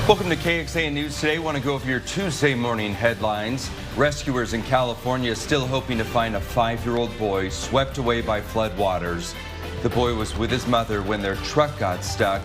Welcome to KXAN News Today. Want to go over your Tuesday morning headlines. Rescuers in California still hoping to find a 5-year-old boy swept away by floodwaters. The boy was with his mother when their truck got stuck.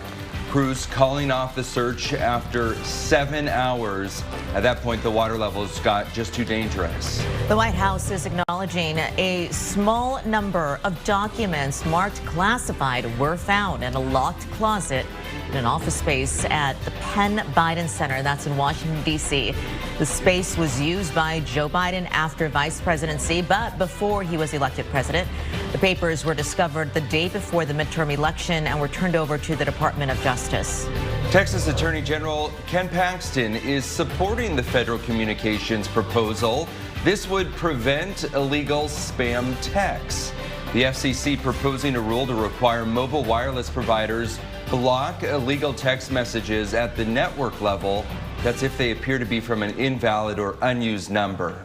Crews calling off the search after 7 hours. At that point, the water levels got just too dangerous. The White House is acknowledging a small number of documents marked classified were found in a locked closet in an office space at the Penn Biden Center. That's in Washington, D.C. The space was used by Joe Biden after vice presidency, but before he was elected president. The papers were discovered the day before the midterm election and were turned over to the Department of Justice. Texas Attorney General Ken Paxton is supporting the federal communications proposal. This would prevent illegal spam texts. The FCC proposing a rule to require mobile wireless providers block illegal text messages at the network level. That's if they appear to be from an invalid or unused number.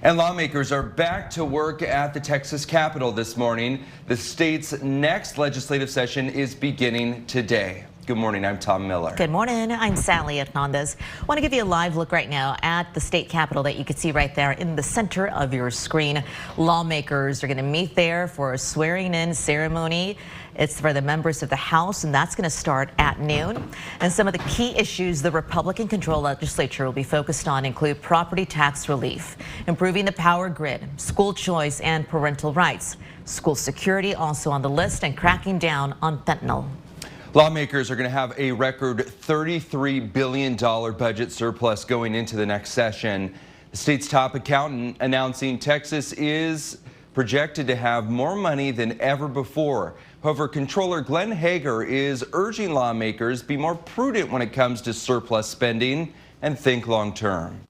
And lawmakers are back to work at the Texas Capitol this morning. The state's next legislative session is beginning today. Good morning, I'm Tom Miller. Good morning, I'm Sally Hernandez. I want to give you a live look right now at the state capitol that you can see right there in the center of your screen. Lawmakers are going to meet there for a swearing-in ceremony. It's for the members of the House, and that's going to start at noon. And some of the key issues the Republican-controlled legislature will be focused on include property tax relief, improving the power grid, school choice, and parental rights. School security also on the list, and cracking down on fentanyl. Lawmakers are going to have a record $33 billion budget surplus going into the next session. The state's top accountant announcing Texas is projected to have more money than ever before. However, Comptroller Glenn Hager is urging lawmakers be more prudent when it comes to surplus spending and think long term.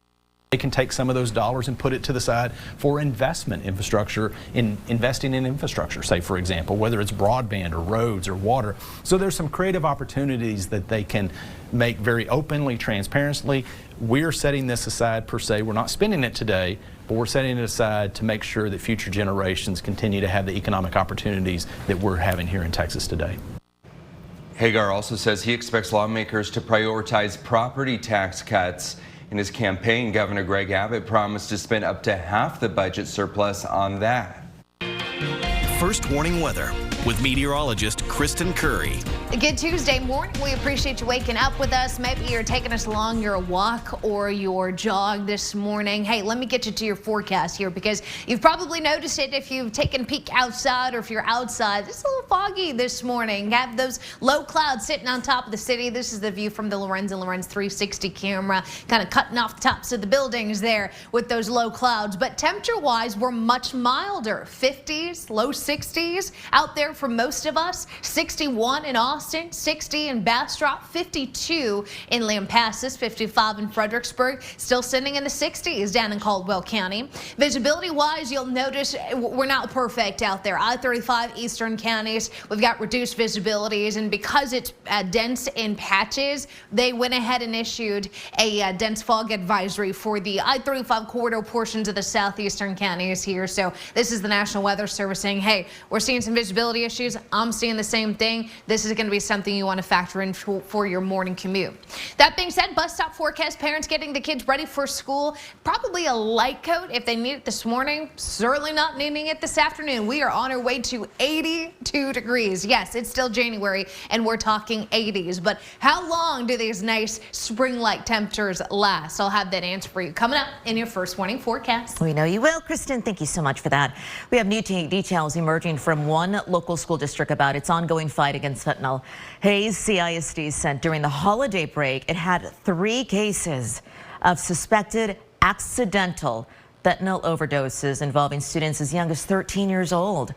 They can take some of those dollars and put it to the side for investment infrastructure, investing in infrastructure, say, for example, whether it's broadband or roads or water. So there's some creative opportunities that they can make very openly, transparently. We're setting this aside per se. We're not spending it today, but we're setting it aside to make sure that future generations continue to have the economic opportunities that we're having here in Texas today. Hagar also says he expects lawmakers to prioritize property tax cuts. In his campaign, Governor Greg Abbott promised to spend up to half the budget surplus on that. First warning weather with meteorologist Kristen Curry. A good Tuesday morning. We appreciate you waking up with us. Maybe you're taking us along your walk or your jog this morning. Hey, let me get you to your forecast here because you've probably noticed it if you've taken a peek outside or if you're outside. It's a little foggy this morning. Have those low clouds sitting on top of the city. This is the view from the Lorenz 360 camera, kind of cutting off the tops of the buildings there with those low clouds. But temperature-wise, we're much milder. 50s, low 60s out there for most of us. 61 in Austin, 60 in Bastrop, 52 in Lampasas, 55 in Fredericksburg, still sitting in the 60s down in Caldwell County. Visibility wise, you'll notice we're not perfect out there. I-35 eastern counties, we've got reduced visibilities, and because it's dense in patches, they went ahead and issued a dense fog advisory for the I-35 corridor portions of the southeastern counties here. So this is the National Weather Service saying, hey, we're seeing some visibility issues. I'm seeing the same thing. This is going to be something you want to factor in for your morning commute. That being said, bus stop forecast, parents getting the kids ready for school. Probably a light coat if they need it this morning. Certainly not needing it this afternoon. We are on our way to 82 degrees. Yes, it's still January and we're talking 80s. But how long do these nice spring-like temperatures last? I'll have that answer for you coming up in your first morning forecast. We know you will, Kristen. Thank you so much for that. We have new details emerging from one local school district about its ongoing fight against fentanyl. Hayes CISD said during the holiday break, it had 3 cases of suspected accidental fentanyl overdoses involving students as young as 13 years old.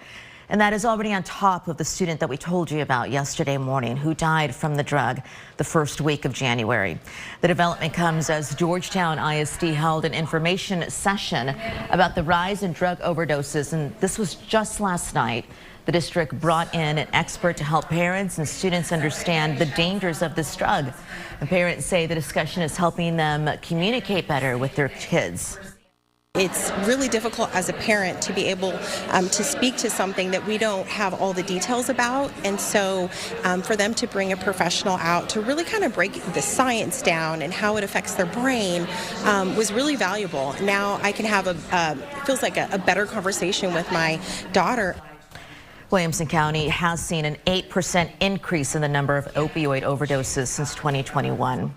And that is already on top of the student that we told you about yesterday morning who died from the drug the first week of January. The development comes as Georgetown ISD held an information session about the rise in drug overdoses, and this was just last night. The district brought in an expert to help parents and students understand the dangers of this drug. The parents say the discussion is helping them communicate better with their kids. It's really difficult as a parent to be able to speak to something that we don't have all the details about. And so for them to bring a professional out to really kind of break the science down and how it affects their brain was really valuable. Now I can have feels like a better conversation with my daughter. Williamson County has seen an 8% increase in the number of opioid overdoses since 2021.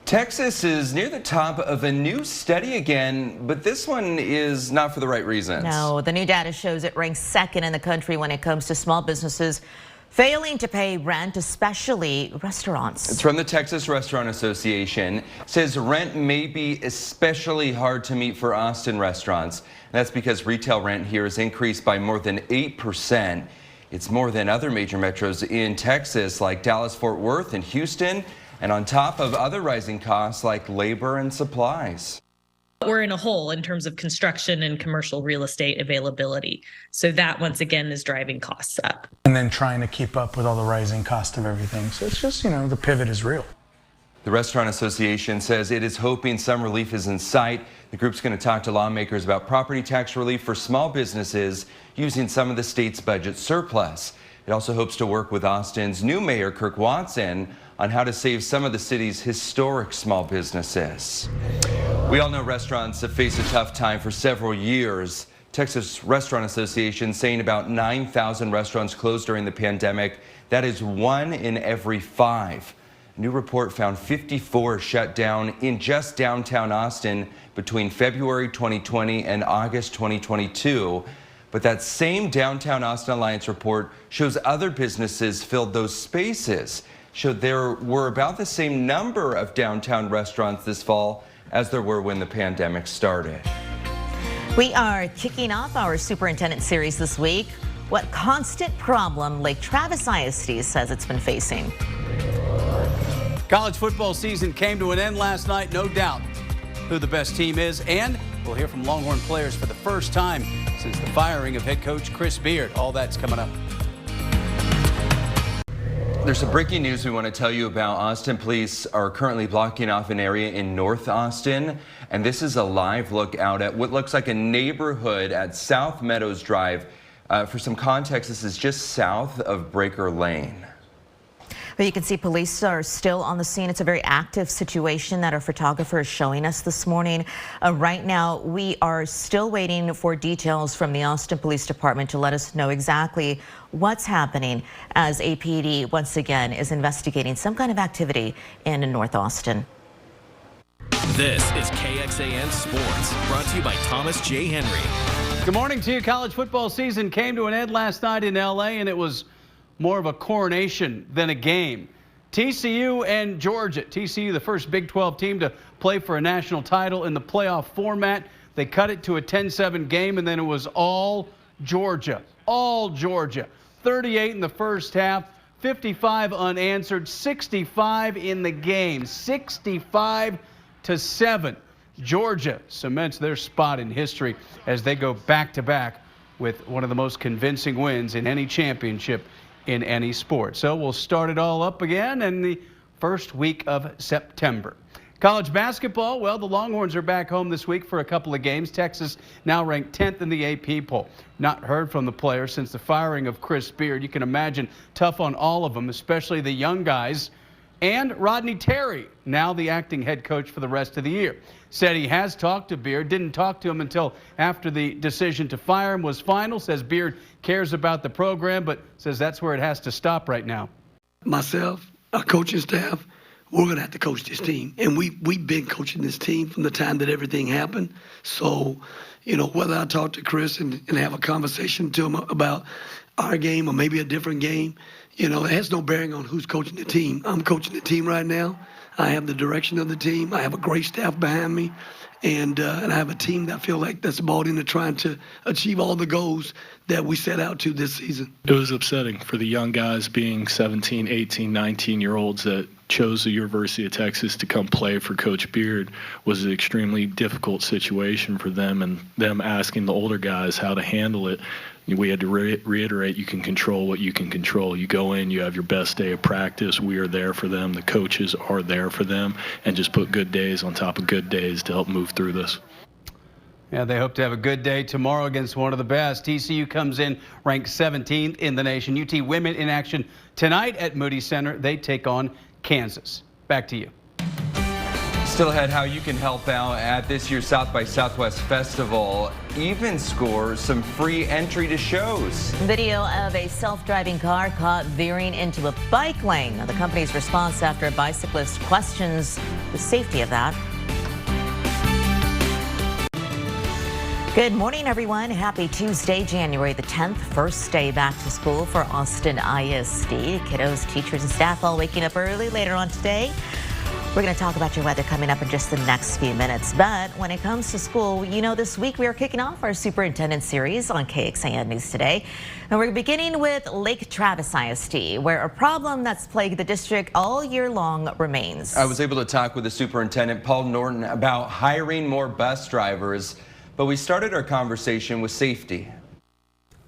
Texas is near the top of a new study again, but this one is not for the right reasons. No, the new data shows it ranks second in the country when it comes to small businesses failing to pay rent, especially restaurants. It's from the Texas Restaurant Association. It says rent may be especially hard to meet for Austin restaurants. That's because retail rent here has increased by more than 8%. It's more than other major metros in Texas like Dallas, Fort Worth, and Houston, and on top of other rising costs like labor and supplies. We're in a hole in terms of construction and commercial real estate availability. So that once again is driving costs up. And then trying to keep up with all the rising cost of everything. So it's just, the pivot is real. The Restaurant Association says it is hoping some relief is in sight. The group's going to talk to lawmakers about property tax relief for small businesses using some of the state's budget surplus. It also hopes to work with Austin's new mayor, Kirk Watson, on how to save some of the city's historic small businesses. We all know restaurants have faced a tough time for several years. Texas Restaurant Association saying about 9,000 restaurants closed during the pandemic. That is 1 in every 5. A new report found 54 shut down in just downtown Austin between February 2020 and August 2022. But that same Downtown Austin Alliance report shows other businesses filled those spaces. Showed there were about the same number of downtown restaurants this fall as there were when the pandemic started. We are kicking off our superintendent series this week. What constant problem Lake Travis ISD says it's been facing. College football season came to an end last night, no doubt who the best team is, and we'll hear from Longhorn players for the first time since the firing of head coach Chris Beard. All that's coming up. There's some breaking news we want to tell you about. Austin police are currently blocking off an area in North Austin, and this is a live look out at what looks like a neighborhood at South Meadows Drive. For some context, this is just south of Breaker Lane. But you can see police are still on the scene. It's a very active situation that our photographer is showing us this morning. Right now, we are still waiting for details from the Austin Police Department to let us know exactly what's happening as APD once again is investigating some kind of activity in North Austin. This is KXAN Sports, brought to you by Thomas J. Henry. Good morning to you. College football season came to an end last night in LA, and it was more of a coronation than a game. TCU and Georgia. TCU, the first Big 12 team to play for a national title in the playoff format. They cut it to a 10-7 game, and then it was all Georgia. All Georgia. 38 in the first half, 55 unanswered, 65 in the game. 65-7. Georgia cements their spot in history as they go back-to-back with one of the most convincing wins in any championship in any sport. So we'll start it all up again in the first week of September. College basketball, well, the Longhorns are back home this week for a couple of games. Texas now ranked 10th in the AP poll. Not heard from the players since the firing of Chris Beard. You can imagine tough on all of them, especially the young guys. And Rodney Terry, now the acting head coach for the rest of the year, said he has talked to Beard, didn't talk to him until after the decision to fire him was final, says Beard cares about the program, but says that's where it has to stop right now. Myself, our coaching staff, we're going to have to coach this team. And we've been coaching this team from the time that everything happened. So, whether I talk to Chris and have a conversation to him about our game or maybe a different game, it has no bearing on who's coaching the team. I'm coaching the team right now. I have the direction of the team. I have a great staff behind me. And I have a team that I feel like that's bought into trying to achieve all the goals that we set out to this season. It was upsetting for the young guys being 17, 18, 19-year-olds that chose the University of Texas to come play for Coach Beard. Was an extremely difficult situation for them, and them asking the older guys how to handle it. We had to reiterate, you can control what you can control. You go in, you have your best day of practice. We are there for them. The coaches are there for them, and just put good days on top of good days to help move through this. Yeah, they hope to have a good day tomorrow against one of the best. TCU comes in ranked 17th in the nation. UT women in action tonight at Moody Center. They take on Kansas. Back to you. Still ahead, how you can help out at this year's South by Southwest Festival. Even score some free entry to shows. Video of a self-driving car caught veering into a bike lane. Now, the company's response after a bicyclist questions the safety of that. Good morning, everyone. Happy Tuesday, January the 10th. First day back to school for Austin ISD. Kiddos, teachers, and staff all waking up early later on today. We're going to talk about your weather coming up in just the next few minutes. But when it comes to school, you know, this week we are kicking off our superintendent series on KXAN News Today. And we're beginning with Lake Travis ISD, where a problem that's plagued the district all year long remains. I was able to talk with the superintendent, Paul Norton, about hiring more bus drivers. But we started our conversation with safety.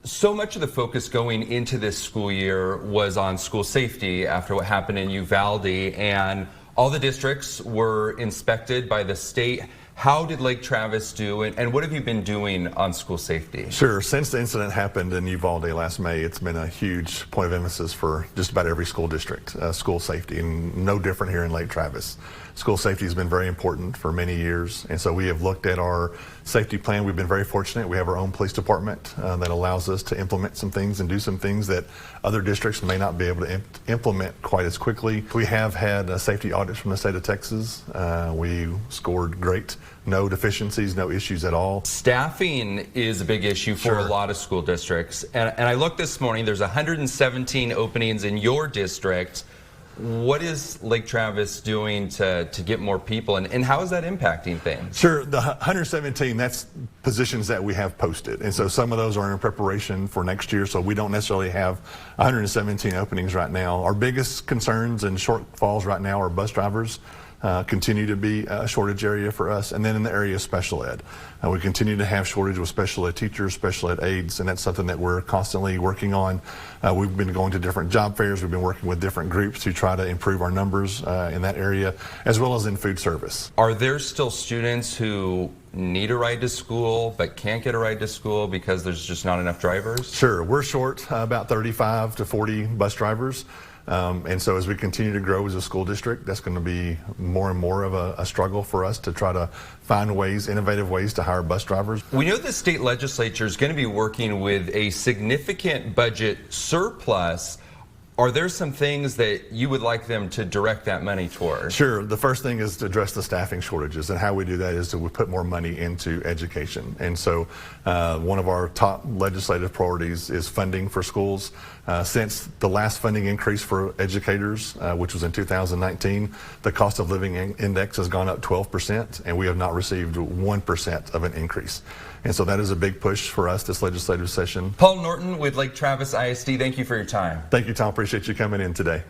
So much of the focus going into this school year was on school safety after what happened in Uvalde, and all the districts were inspected by the state. How did Lake Travis do, and what have you been doing on school safety? Sure. Since the incident happened in Uvalde last May, it's been a huge point of emphasis for just about every school district, school safety, and no different here in Lake Travis. School safety has been very important for many years, and so we have looked at our safety plan. We've been very fortunate. We have our own police department that allows us to implement some things and do some things that other districts may not be able to implement quite as quickly. We have had safety audits from the state of Texas. We scored great. No deficiencies, no issues at all. Staffing is a big issue for a lot of school districts. And I looked this morning, there's 117 openings in your district. What is Lake Travis doing to get more people, and how is that impacting things? Sure, the 117, that's positions that we have posted. And so some of those are in preparation for next year, so we don't necessarily have 117 openings right now. Our biggest concerns and shortfalls right now are bus drivers. Continue to be a shortage area for us, and then in the area of special ed. We continue to have shortage with special ed teachers, special ed aides, and that's something that we're constantly working on. We've been going to different job fairs, we've been working with different groups to try to improve our numbers in that area, as well as in food service. Are there still students who need a ride to school but can't get a ride to school because there's just not enough drivers? Sure, we're short about 35 to 40 bus drivers. And so as we continue to grow as a school district, that's going to be more and more of a struggle for us to try to find ways, innovative ways to hire bus drivers. We know the state legislature is going to be working with a significant budget surplus. Are there some things that you would like them to direct that money toward? Sure. The first thing is to address the staffing shortages, and how we do that is to put more money into education. And so one of our top legislative priorities is funding for schools. Since the last funding increase for educators, which was in 2019, the cost of living index has gone up 12%, and we have not received 1% of an increase. And so that is a big push for us this legislative session. Paul Norton with Lake Travis ISD, thank you for your time. Thank you, Tom. Appreciate you coming in today.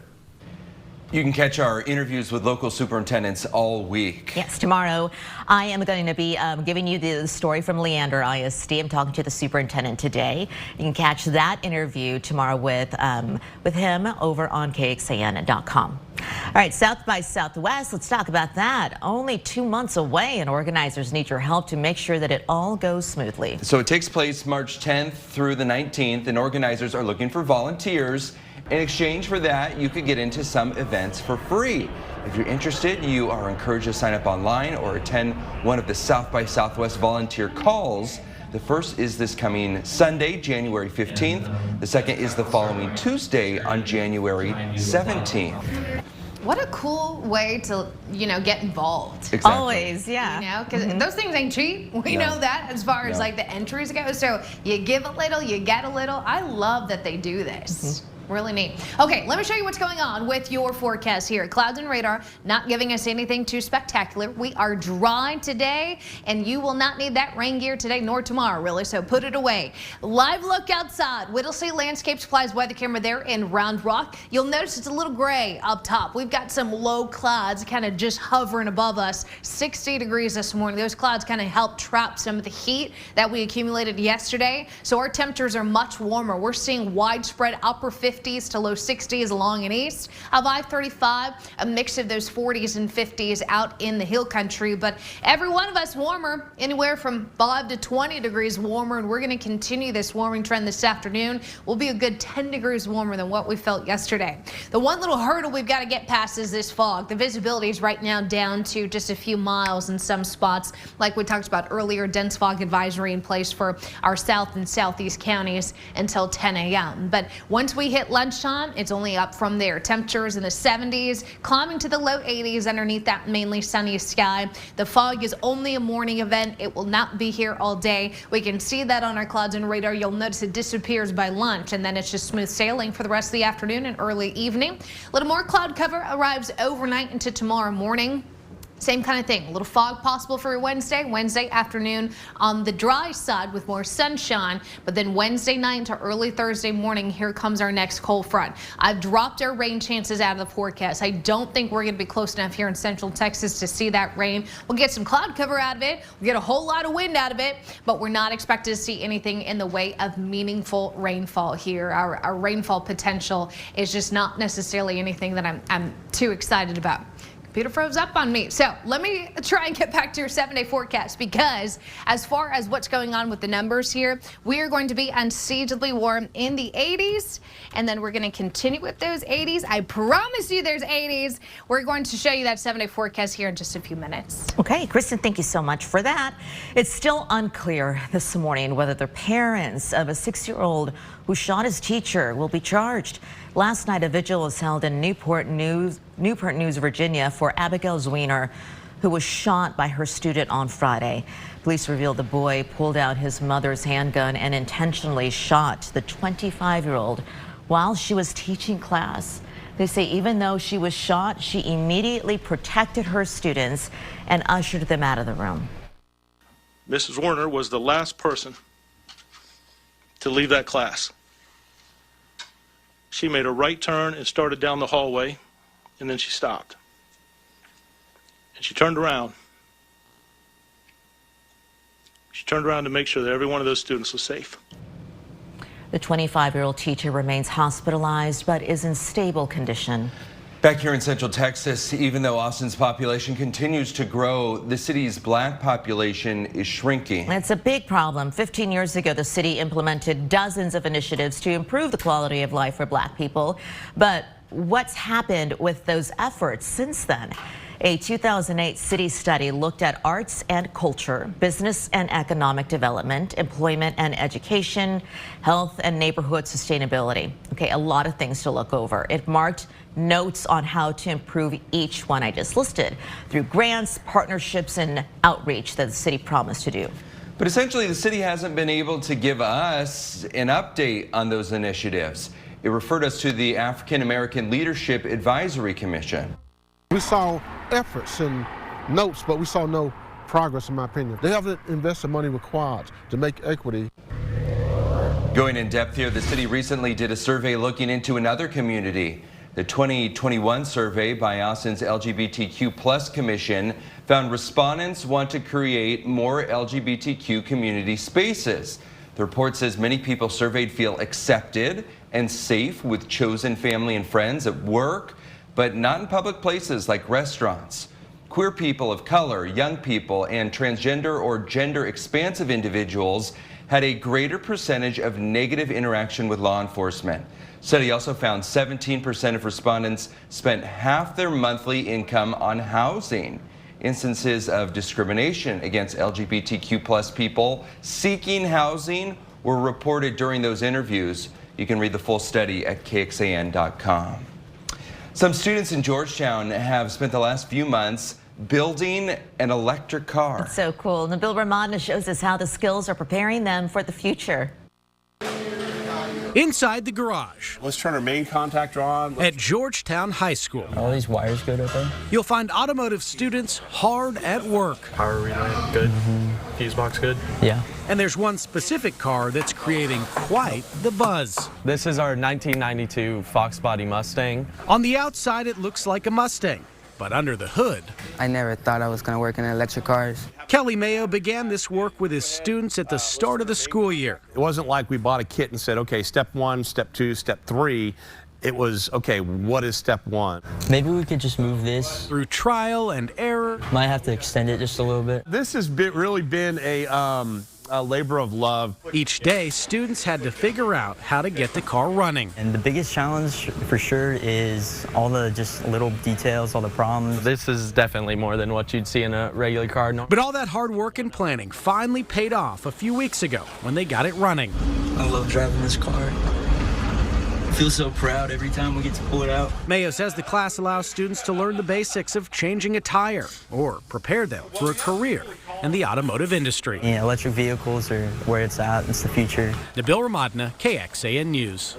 You can catch our interviews with local superintendents all week. Yes, tomorrow I am going to be giving you the story from Leander ISD. I'm talking to the superintendent today. You can catch that interview tomorrow with him over on KXAN.com. All right, South by Southwest, let's talk about that. Only 2 months away, and organizers need your help to make sure that it all goes smoothly. So it takes place March 10th through the 19th, and organizers are looking for volunteers. In exchange for that, you could get into some events for free. If you're interested, you are encouraged to sign up online or attend one of the South by Southwest volunteer calls. The first is this coming Sunday, January 15th. The second is the following Tuesday on January 17th. What a cool way to, get involved. Exactly. Always, yeah. Because those things ain't cheap. We know that as far as like the entries go. So you give a little, you get a little. I love that they do this. Really neat. Okay, let me show you what's going on with your forecast here. Clouds and radar not giving us anything too spectacular. We are dry today, and you will not need that rain gear today nor tomorrow, really, so put it away. Live look outside. Whittlesey Landscape Supplies weather camera there in Round Rock. You'll notice it's a little gray up top. We've got some low clouds kind of just hovering above us. 60 degrees this morning. Those clouds kind of help trap some of the heat that we accumulated yesterday. So our temperatures are much warmer. We're seeing widespread upper 50s 50s to low 60s along and east of I-35, a mix of those 40s and 50s out in the hill country. But every one of us warmer, anywhere from 5 to 20 degrees warmer, and we're going to continue this warming trend this afternoon. We'll be a good 10 degrees warmer than what we felt yesterday. The one little hurdle we've got to get past is this fog. The visibility is right now down to just a few miles in some spots. Like we talked about earlier, dense fog advisory in place for our south and southeast counties until 10 a.m. But once we hit lunchtime, it's only up from there. Temperatures in the 70s, climbing to the low 80s underneath that mainly sunny sky. The fog is only a morning event. It will not be here all day. We can see that on our clouds and radar. You'll notice it disappears by lunch, and then it's just smooth sailing for the rest of the afternoon and early evening. A little more cloud cover arrives overnight into tomorrow morning. Same kind of thing. A little fog possible for Wednesday afternoon on the dry side with more sunshine. But then Wednesday night to early Thursday morning, here comes our next cold front. I've dropped our rain chances out of the forecast. I don't think we're going to be close enough here in Central Texas to see that rain. We'll get some cloud cover out of it. We'll get a whole lot of wind out of it, but we're not expected to see anything in the way of meaningful rainfall here. Our rainfall potential is just not necessarily anything that I'm too excited about. Computer froze up on me. So let me try and get back to your 7-day forecast, because as far as what's going on with the numbers here, we are going to be unseasonably warm in the 80s, and then we're going to continue with those 80s. I promise you there's 80s. We're going to show you that 7-day forecast here in just a few minutes. Okay, Kristen, thank you so much for that. It's still unclear this morning whether the parents of a 6-year-old who shot his teacher will be charged. Last night, a vigil was held in Newport News, Virginia, for Abigail Zwiener, who was shot by her student on Friday. Police revealed the boy pulled out his mother's handgun and intentionally shot the 25-year-old while she was teaching class. They say even though she was shot, she immediately protected her students and ushered them out of the room. Mrs. Warner was the last person to leave that class. She made a right turn and started down the hallway, and then she stopped. And she turned around. She turned around to make sure that every one of those students was safe. The 25-year-old teacher remains hospitalized but is in stable condition. Back here in Central Texas, even though Austin's population continues to grow, the city's black population is shrinking. It's a big problem. 15 years ago, the city implemented dozens of initiatives to improve the quality of life for black people. But what's happened with those efforts since then? A 2008 city study looked at arts and culture, business and economic development, employment and education, health and neighborhood sustainability. Okay, a lot of things to look over. It marked notes on how to improve each one I just listed through grants, partnerships, and outreach that the city promised to do. But essentially, the city hasn't been able to give us an update on those initiatives. It referred us to the African American Leadership Advisory Commission. We saw efforts and notes, but we saw no progress, in my opinion. They haven't invested money required to make equity. Going in depth here, the city recently did a survey looking into another community. The 2021 survey by Austin's LGBTQ+ Commission found respondents want to create more LGBTQ community spaces. The report says many people surveyed feel accepted and safe with chosen family and friends at work, but not in public places like restaurants. Queer people of color, young people, and transgender or gender expansive individuals had a greater percentage of negative interaction with law enforcement. Study also found 17% of respondents spent half their monthly income on housing. Instances of discrimination against LGBTQ+ people seeking housing were reported during those interviews. You can read the full study at KXAN.com. Some students in Georgetown have spent the last few months building an electric car. That's so cool. Nabil Ramadna shows us how the skills are preparing them for the future. Inside the garage. Let's turn our main contactor on. At Georgetown High School. All these wires good right there. You'll find automotive students hard at work. Power relay, good. Fuse box, good. Yeah. And there's one specific car that's creating quite the buzz. This is our 1992 Fox Body Mustang. On the outside, it looks like a Mustang, but under the hood. I never thought I was going to work in electric cars. Kelly Mayo began this work with his students at the start of the school year. It wasn't like we bought a kit and said, okay, step 1, step 2, step 3. It was, okay, what is step 1? Maybe we could just move this. Through trial and error. Might have to extend it just a little bit. This has really been a labor of love. Each day, students had to figure out how to get the car running. And the biggest challenge for sure is all the just little details, all the problems. This is definitely more than what you'd see in a regular car. But all that hard work and planning finally paid off a few weeks ago when they got it running. I love driving this car. I feel so proud every time we get to pull it out. Mayo says the class allows students to learn the basics of changing a tire or prepare them for a career in the automotive industry. Yeah, electric vehicles are where it's at. It's the future. Nabil Ramadna, KXAN News.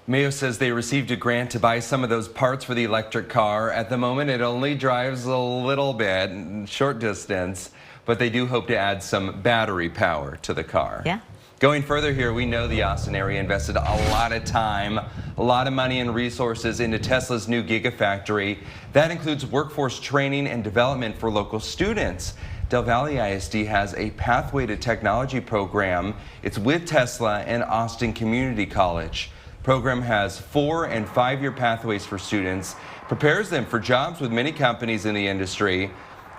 Mayo says they received a grant to buy some of those parts for the electric car. At the moment, it only drives a little bit, short distance, but they do hope to add some battery power to the car. Yeah. Going further here, we know the Austin area invested a lot of time, a lot of money and resources into Tesla's new Gigafactory. That includes workforce training and development for local students. Del Valle ISD has a Pathway to Technology program. It's with Tesla and Austin Community College. The program has 4- and 5-year pathways for students, prepares them for jobs with many companies in the industry.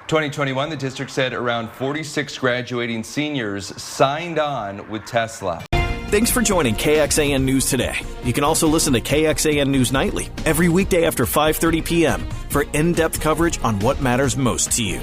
2021, the district said around 46 graduating seniors signed on with Tesla. Thanks for joining KXAN News today. You can also listen to KXAN News Nightly every weekday after 5:30 p.m. for in-depth coverage on what matters most to you.